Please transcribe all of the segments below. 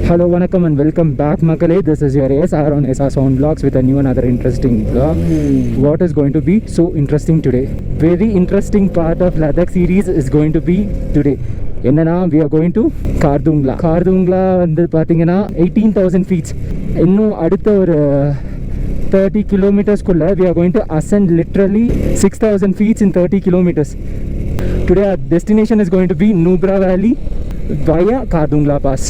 Hello, vanakkam and welcome back, Makale. This is your SR on SR Sound Vlogs with a new another interesting vlog. What is going to be so interesting today? Very interesting part of Ladakh series is going to be today. Enna we are going to Khardung வந்து பாத்தீங்கன்னா 18,000 feet. இன்னும் அடுத்த ஒரு 30 kilometers kulla we are going to ascend literally 6,000 feet in 30 kilometers. Today our destination is going to be NUBRA Valley via Khardung Pass.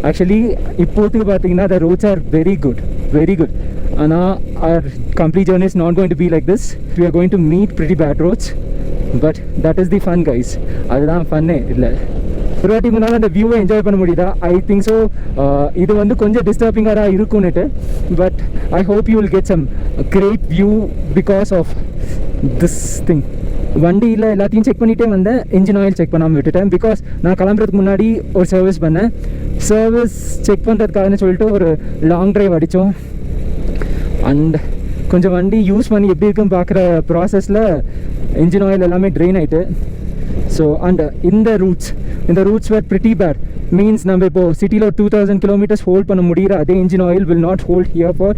Actually, இப்போதைக்கு பார்த்தீங்கன்னா the roads are very good. ஆனால் our complete journey is not going to be like this. We are going to meet pretty bad roads, but that is the fun, guys. அதுதான் ஃபன்னே இல்லை. ஒரு வாட்டி முன்னால் அந்த வியூவை என்ஜாய் பண்ண முடியுதா? I think so. இது வந்து கொஞ்சம் டிஸ்டர்பிங்காக இருக்கும்னுட்டு, but I hope you will get some great view because of this thing. வண்டியில் எல்லாத்தையும் செக் பண்ணிகிட்டே வந்தேன், இன்ஜின் ஆயில் செக் பண்ணாமல் விட்டுட்டேன். பிகாஸ் நான் கிளம்புறதுக்கு முன்னாடி ஒரு சர்வீஸ் பண்ணேன். சர்வீஸ் செக் பண்ணுறதுக்காகன்னு சொல்லிட்டு ஒரு லாங் ட்ரைவ் அடித்தோம். அண்ட் கொஞ்சம் வண்டி யூஸ் பண்ணி எப்படி இருக்குன்னு பார்க்குற ப்ராசஸில் இன்ஜின் ஆயில் எல்லாமே ட்ரெயின் ஆகிட்டு. ஸோ அண்ட் இந்த ரூட்ஸ் வேர் ப்ரிட்டி பேட். மீன்ஸ் நம்ம இப்போது சிட்டியில் ஒரு 2,000 kilometers ஹோல்ட் பண்ண முடிகிற அதே engine oil will not hold here for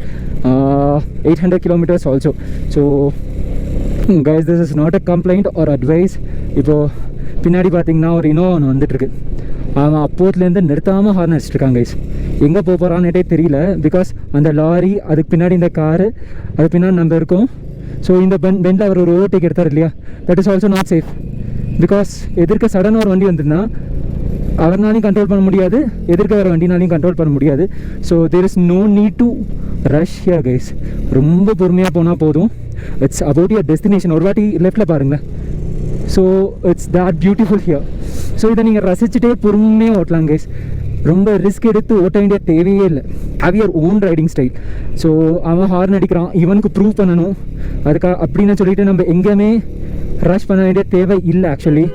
800 kilometers also. So guys, this is not a complaint or advice. இப்போது பின்னாடி பார்த்தீங்கன்னா ஒரு இனோவா ஒன்று வந்துட்டுருக்கு. அவன் அப்போத்துலேருந்து நிறுத்தாமல் ஹார்ன் அடிச்சிட்ருக்காங்க. கைஸ் எங்கே போக போகிறான்னே தெரியல. பிகாஸ் அந்த லாரி, அதுக்கு பின்னாடி இந்த காரு, அதுக்கு பின்னாடி நம்ம இருக்கோம். ஸோ இந்த பெண்டில் அவர் ஒரு ஓவர்டேக் எடுத்தார் இல்லையா, that is also not safe. Because எதிர்க்க சடனாக ஒரு வண்டி வந்துருந்தா அவர்னாலையும் கண்ட்ரோல் பண்ண முடியாது, எதிர்க்க வர வண்டினாலையும் கண்ட்ரோல் பண்ண முடியாது. So there is no need to rush here guys. ரொம்ப பொறுமையாக போனால் போதும். It's about your destination. ஒரு வாட்டி லெஃப்டில் பாருங்களேன். So it's that beautiful here. So இதை நீங்கள் ரசிச்சுட்டே பொறுமையாக ஓட்டலாம் கைஸ். ரொம்ப ரிஸ்க் எடுத்து ஓட்ட வேண்டிய தேவையே இல்லை. Have your own riding style. So அவன் ஹார்ன் அடிக்கிறான், இவனுக்கு ப்ரூவ் பண்ணணும் அதுக்காக அப்படின்னு சொல்லிட்டு நம்ம எங்கேயுமே ரஷ் பண்ண வேண்டிய தேவை இல்லை actually.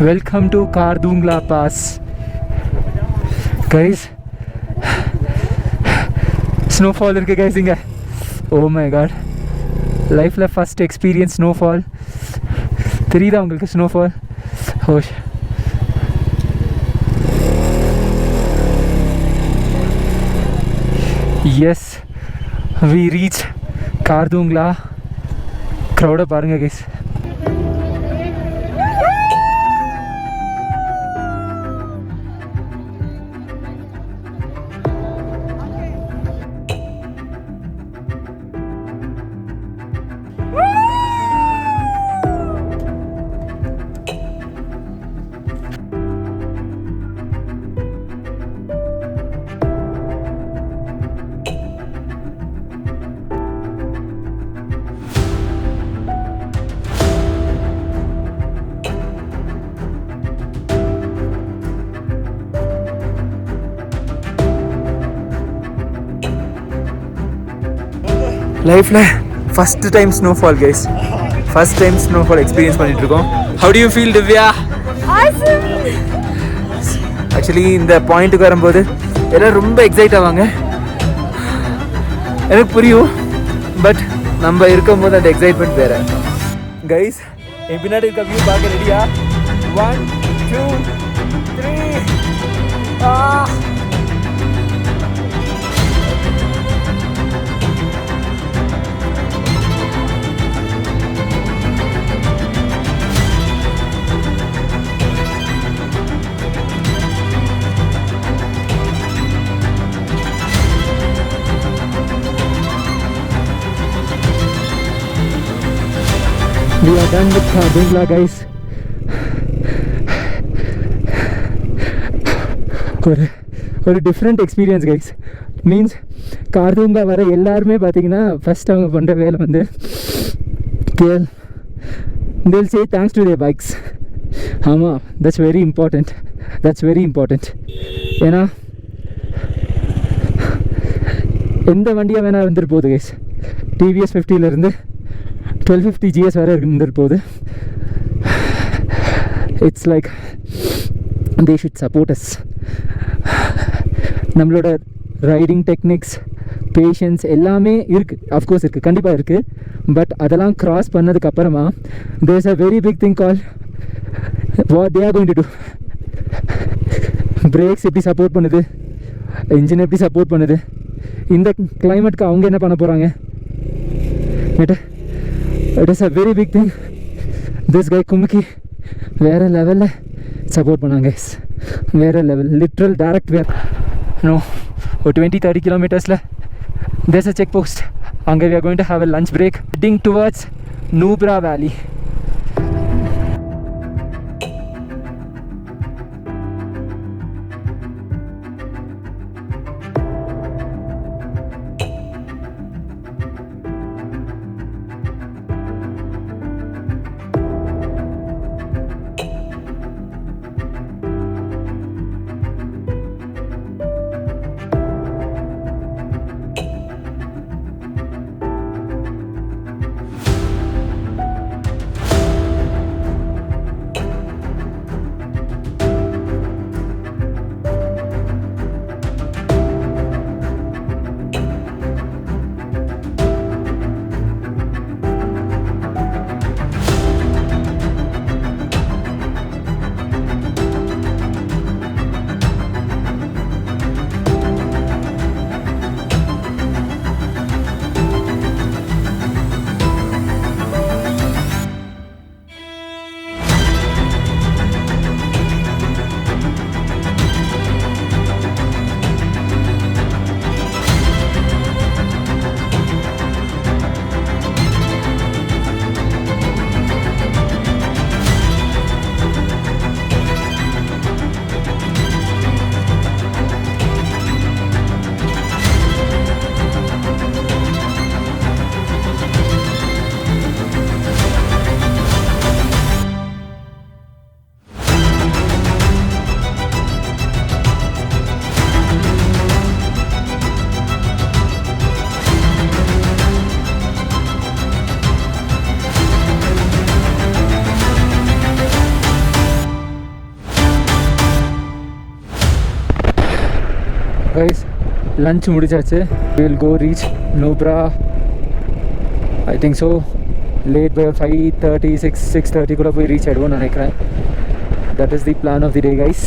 Welcome to Khardung Pass. Guys, snowfall irukku guys inga. Oh my god, life la first experience snowfall. Theriyudha ungalku snowfall? Oh, yes, we reached Khardung. Crowd parunga guys. லைஃப்பில் first time snowfall guys, first time snowfall experience பண்ணிகிட்ருக்கோம். How do you feel Divya? Actually இந்த பாயிண்ட்டுக்கு வரும்போது எல்லோரும் ரொம்ப excite ஆவாங்க, எனக்கு புரியும். பட் நம்ம இருக்கும்போது அந்த எக்ஸைட்மெண்ட் வேறு. கைஸ் என் பின்னாடி இருக்க வியூ பார்க்க ரெடியா? 1 2 3 We are done with Khardung guys. ஒரு டிஃப்ரெண்ட் எக்ஸ்பீரியன்ஸ் கைஸ். மீன்ஸ் கார்துங்கா வர எல்லாருமே பார்த்தீங்கன்னா ஃபஸ்ட் அவங்க பண்ணுற வேலை வந்து they'll say thanks to their bikes. ஆமாம், that's very important. ஏன்னா எந்த வண்டியாக வேணால் வந்துட்டு போகுது கைஸ். டிவிஎஸ் 50லேருந்து 1250 GS வரை இருந்துட்டு போகுது. It's like they should support us. நம்மளோட ரைடிங் டெக்னிக்ஸ், பேஷன்ஸ் எல்லாமே இருக்குது, அஃப்கோர்ஸ் இருக்குது, கண்டிப்பாக இருக்குது. பட் அதெல்லாம் க்ராஸ் பண்ணதுக்கப்புறமா there is a very big thing called what they are going to do. Brakes எப்படி சப்போர்ட் பண்ணுது, இன்ஜின் எப்படி சப்போர்ட் பண்ணுது, இந்த கிளைமேட்க்கு அவங்க என்ன பண்ண போகிறாங்க. It is a very big thing. This guy கும்மிக்கு வேறு லெவலில் சப்போர்ட் பண்ணாங்க கைஸ், வேறு லெவல், லிட்ரல் டைரக்ட் வேர். நோ, ஒரு 20-30 kilometers there's a check post. அங்கே we are going to have a lunch break heading towards NUBRA Valley. Guys lunch முடிச்சாச்சு. Will go reach Nubra. I think so late by 5:30 6:30 கூட போய் reach ஆகிடுவோம்னு நினைக்கிறேன். That is the plan of the day guys.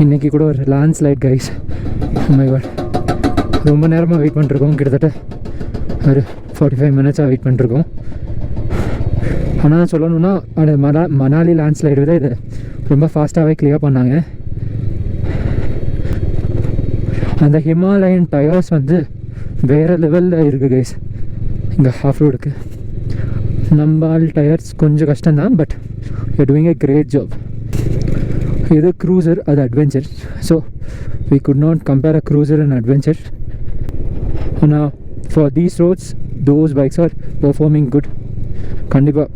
இன்றைக்கி கூட ஒரு landslide guys. My God, ரொம்ப நேரமாக வெயிட் பண்ணிருக்கோம். கிட்டத்தட்ட ஒரு 45 மினிட்ஸாக வெயிட் பண்ணிருக்கோம். ஆனால் சொல்லணுன்னா அது மணாலி லேண்ட் ஸ்லைடு விட இது ரொம்ப ஃபாஸ்ட்டாகவே கிளியர் பண்ணாங்க. அந்த ஹிமாலயன் டயர்ஸ் வந்து வேறு லெவலில் இருக்குது கைஸ் இங்கே ஆஃப் ரோடுக்கு. நம்ம டயர்ஸ் கொஞ்சம் கஷ்டம்தான், but you doing a great job. இது க்ரூசர், அது adventure. So we could not compare a cruiser and adventure. ஆனால் for these roads those bikes are performing good. கண்டிப்பாக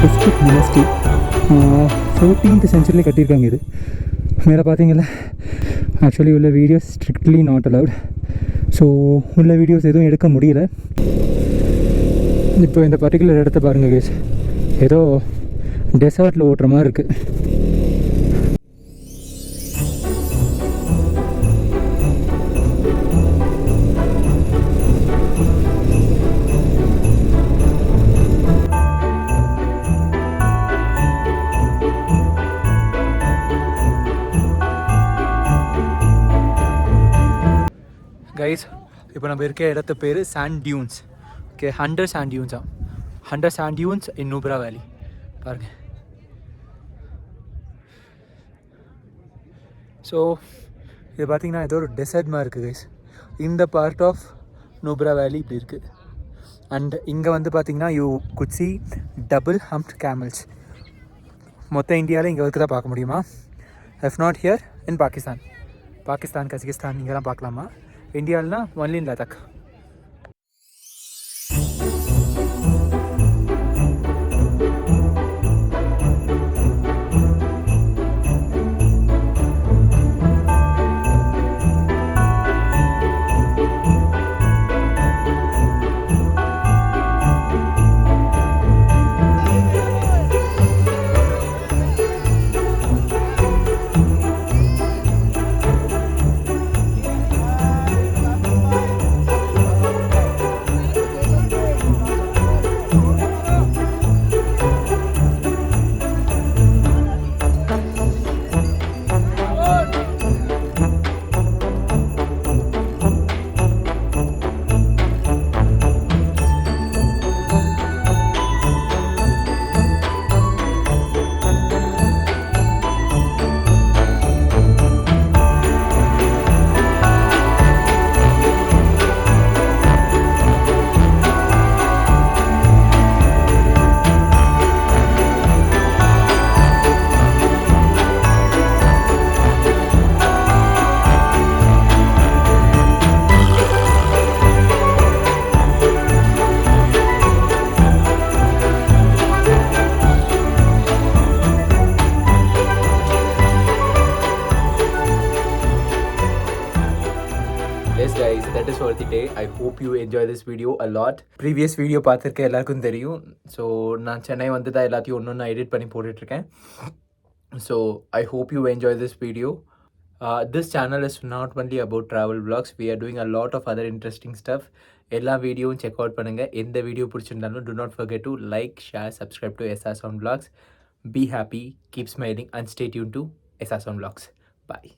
டிஸ்ட்ரிக்ட் மினிஸ்ட்ரி 14th சென்ச்சுரியில் கட்டியிருக்காங்க. இது மேலே பார்த்தீங்களா, ஆக்சுவலி உள்ள videos strictly not allowed. So உள்ள வீடியோஸ் எதுவும் எடுக்க முடியல. இப்போ இந்த பர்டிகுலர் இடத்த பாருங்கள் கேஸ், ஏதோ டெசர்ட்டில் ஓட்டுற மாதிரி இருக்குது. கைஸ், இப்போ நம்ம இருக்க இடத்து பேர் சாண்ட் டியூன்ஸ். ஓகே, 100 சாண்ட் டியூன்ஸா, 100 sand dunes in Nubra valley. பாருங்கள். ஸோ இது பார்த்தீங்கன்னா ஏதோ ஒரு டெசர்ட் மாதிரி இருக்குது கைஸ். இந்த பார்ட் ஆஃப் நுப்ரா வேலி இப்படி இருக்குது. அண்ட் இங்கே வந்து பார்த்தீங்கன்னா you could see double humped camels. மொத்த இந்தியாவில் இங்கே வரைக்கும் தான் பார்க்க முடியுமா? If not here in Pakistan Kazakhstan இங்கெல்லாம் பார்க்கலாமா? இந்தியாவில்னா only in Ladakh. Yes guys, that is for the day. I hope you enjoy this video a lot. Previous video பார்த்துருக்க எல்லாருக்கும் தெரியும். ஸோ நான் சென்னை வந்து தான் எல்லாத்தையும் ஒன்று எடிட் பண்ணி போட்டுட்ருக்கேன். So I hope you enjoy this video. This channel is not only about travel vlogs. We are doing a lot of other interesting stuff. எல்லா வீடியோவும் செக் அவுட் பண்ணுங்கள். எந்த வீடியோ பிடிச்சிருந்தாலும் do not forget to like, share, subscribe to SR Sound Vlogs. Be happy, keep smiling and stay tuned to SR Sound Vlogs. Bye.